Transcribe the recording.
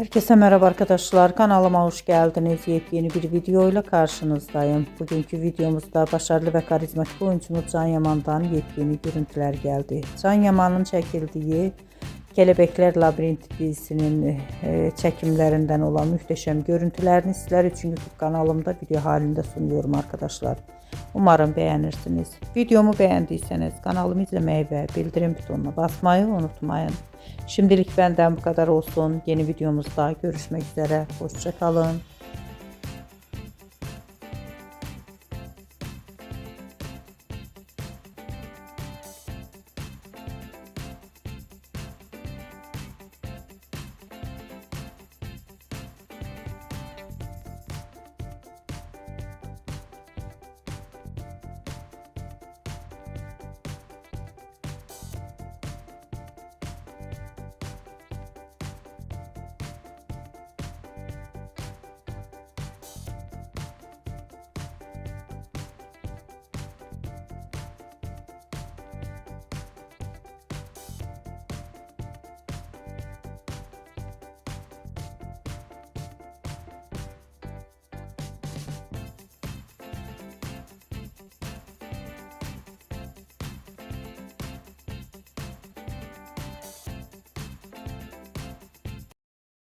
Herkese merhaba arkadaşlar, kanalıma hoş geldiniz. Yepyeni bir videoyla karşınızdayım. Bugünkü videomuzda başarılı ve karizmatik oyuncumuz Can Yaman'dan yepyeni görüntüler geldi. Can Yaman'ın çekildiği Kelebekler Labirenti dizisinin çekimlerinden olan muhteşem görüntülerini sizler için YouTube kanalımda video halinde sunuyorum arkadaşlar. Umarım beğenirsiniz. Videomu beğendiyseniz kanalımı izlemeyi ve bildirim butonuna basmayı unutmayın. Şimdilik benden bu kadar olsun. Yeni videomuzda görüşmek üzere. Hoşça kalın.